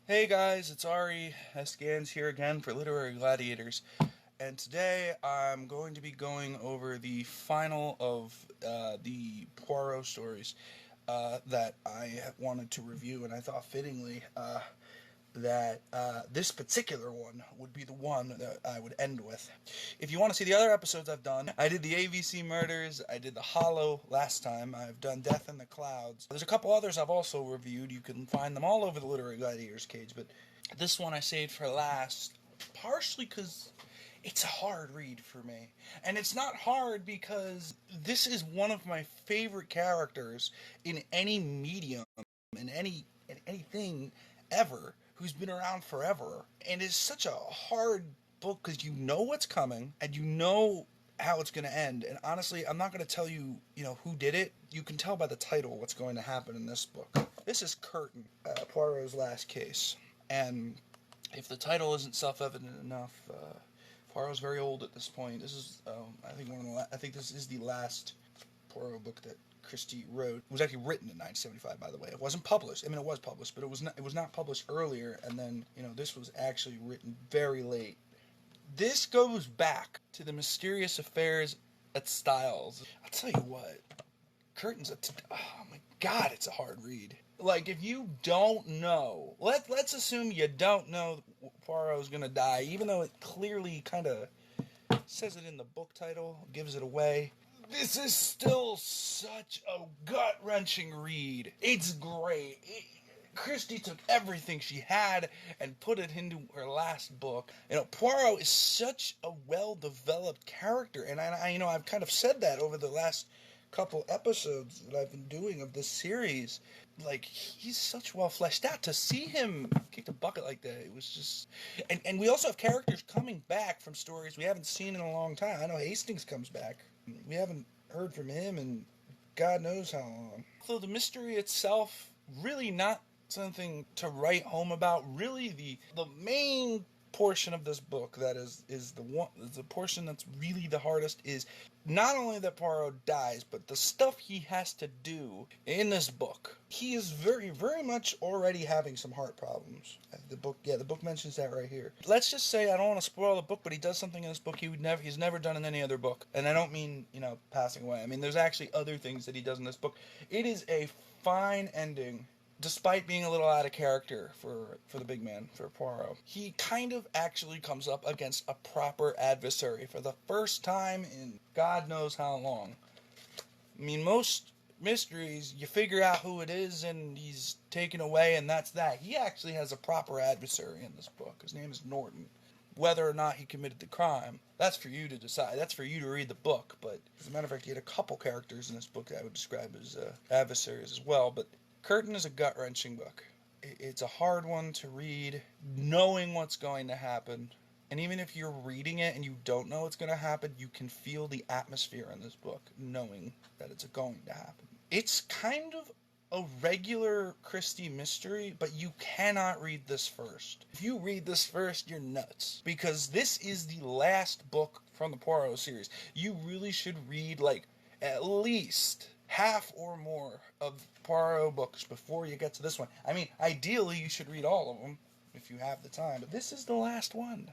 Hey guys, it's Ari Escans here again for Literary Gladiators, and today I'm going to be going over the final of the Poirot stories that I wanted to review, and I thought fittingly that this particular one would be the one that I would end with. If you want to see the other episodes I've done, I did the AVC Murders, I did the Hollow last time, I've done Death in the Clouds. There's a couple others I've also reviewed. You can find them all over the Literary Gladiators page, but this one I saved for last, partially because it's a hard read for me. And it's not hard because this is one of my favorite characters in any medium, in anything ever, who's been around forever. And it's such a hard book because you know what's coming and you know how it's going to end. And honestly, I'm not going to tell you, who did it. You can tell by the title what's going to happen in this book. This is Curtain, Poirot's last case. And if the title isn't self-evident enough, Poirot's very old at this point. This is, I think this is the last Poirot book that Christie wrote. It was actually written in 1975, by the way. It wasn't published. I mean, it was published, but it was not published earlier. And then, this was actually written very late. This goes back to the mysterious affairs at Styles. I'll tell you what, Curtain's oh my god, it's a hard read. Like, if you don't know, let's assume you don't know Poirot's gonna die, even though it clearly kind of says it in the book title, gives it away. This is still such a gut-wrenching read. It's great. Christie took everything she had and put it into her last book. Poirot is such a well-developed character, and I've kind of said that over the last couple episodes that I've been doing of this series. Like, he's such well fleshed out. To see him kick the bucket like that, it was just... And we also have characters coming back from stories we haven't seen in a long time. I know Hastings comes back. We haven't heard from him in God knows how long. So the mystery itself, really not something to write home about. Really, the main portion of this book that is the portion that's really the hardest is not only that Poirot dies, but the stuff he has to do in this book. He is very, very much already having some heart problems. The book mentions that right here. Let's just say, I don't want to spoil the book, but he does something in this book he's never done in any other book. And I don't mean, passing away. I mean, there's actually other things that he does in this book. It is a fine ending, despite being a little out of character for the big man, for Poirot. He kind of actually comes up against a proper adversary for the first time in God knows how long. I mean, most mysteries, you figure out who it is and he's taken away and that's that. He actually has a proper adversary in this book. His name is Norton. Whether or not he committed the crime, that's for you to decide. That's for you to read the book. But as a matter of fact, he had a couple characters in this book that I would describe as adversaries as well. But Curtain is a gut-wrenching book. It's a hard one to read, knowing what's going to happen. And even if you're reading it and you don't know what's going to happen, you can feel the atmosphere in this book, knowing that it's going to happen. It's kind of a regular Christie mystery, but you cannot read this first. If you read this first, you're nuts. Because this is the last book from the Poirot series. You really should read, at least half or more of Poirot books before you get to this one. I mean, ideally, you should read all of them if you have the time, but this is the last one.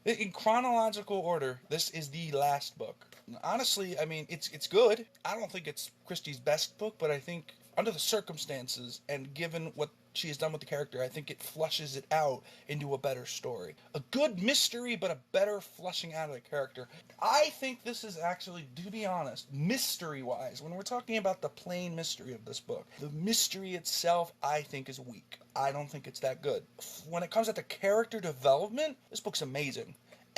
In chronological order, this is the last book. Honestly, I mean, it's good. I don't think it's Christie's best book, but I think under the circumstances and given what she has done with the character, I think it flushes it out into a better story. A good mystery, but a better flushing out of the character. I think this is actually, to be honest, mystery-wise, when we're talking about the plain mystery of this book, the mystery itself, I think, is weak. I don't think it's that good. When it comes to character development, this book's amazing.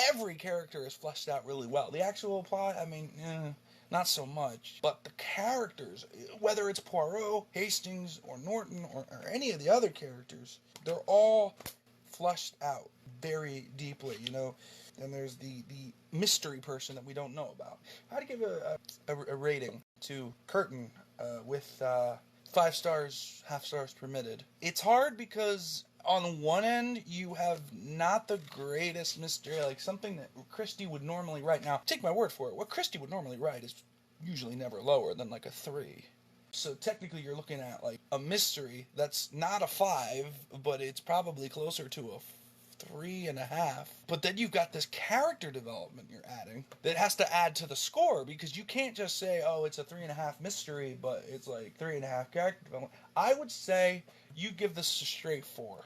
Every character is fleshed out really well. The actual plot, I mean, not so much. But the characters, whether it's Poirot, Hastings, or Norton, or any of the other characters, they're all flushed out very deeply, And there's the mystery person that we don't know about. How to give a rating to Curtain with 5 stars, half stars permitted. It's hard because on one end, you have not the greatest mystery, like something that Christie would normally write. Now, take my word for it, what Christie would normally write is usually never lower than like a 3. So technically you're looking at like a mystery that's not a 5, but it's probably closer to a 3.5. But then you've got this character development you're adding that has to add to the score, because you can't just say, oh, it's a 3.5 mystery, but it's like 3.5 character development. I would say you give this a straight 4.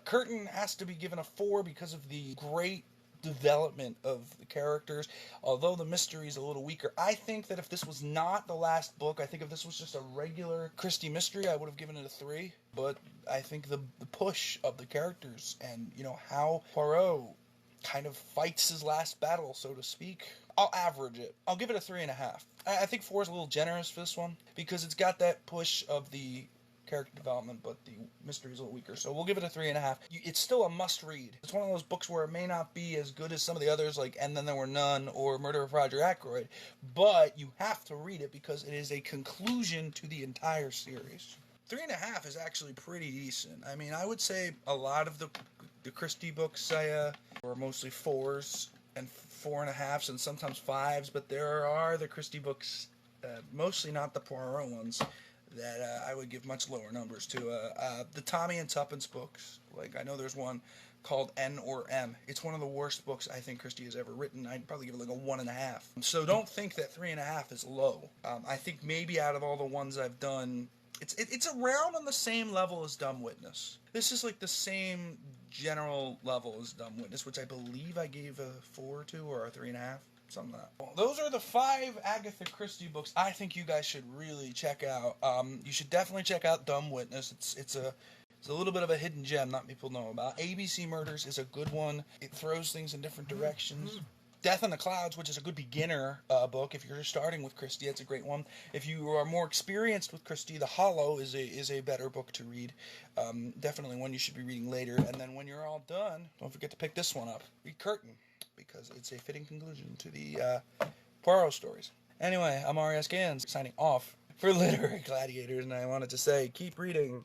Curtain has to be given a 4 because of the great development of the characters, although the mystery is a little weaker. I think that if this was not the last book, I think if this was just a regular Christie mystery, I would have given it a 3. But I think the push of the characters and, how Poirot kind of fights his last battle, so to speak, I'll average it. I'll give it a 3.5. I think 4 is a little generous for this one because it's got that push of the character development, but the mystery is a little weaker. So we'll give it a 3.5. It's still a must-read. It's one of those books where it may not be as good as some of the others, like And Then There Were None or Murder of Roger Ackroyd, but you have to read it because it is a conclusion to the entire series. 3.5 is actually pretty decent. I mean, I would say a lot of the Christie books were mostly 4s and 4.5s and sometimes 5s, but there are the Christie books, mostly not the Poirot ones, that I would give much lower numbers to. The Tommy and Tuppence books, like I know there's one called N or M. It's one of the worst books I think Christie has ever written. I'd probably give it like a 1.5. So don't think that 3.5 is low. I think maybe out of all the ones I've done, it's around on the same level as Dumb Witness. This is like the same general level as Dumb Witness, which I believe I gave a 4 to or a 3.5. Something like that. Well, those are the 5 Agatha Christie books I think you guys should really check out. You should definitely check out Dumb Witness. It's a little bit of a hidden gem not people know about. ABC Murders is a good one. It throws things in different directions. Death in the Clouds, which is a good beginner book. If you're just starting with Christie, that's a great one. If you are more experienced with Christie, The Hollow is a better book to read. Definitely one you should be reading later. And then when you're all done, don't forget to pick this one up. Read Curtain, because it's a fitting conclusion to the Poirot stories. Anyway, I'm R.S. Gans, signing off for Literary Gladiators, and I wanted to say, keep reading.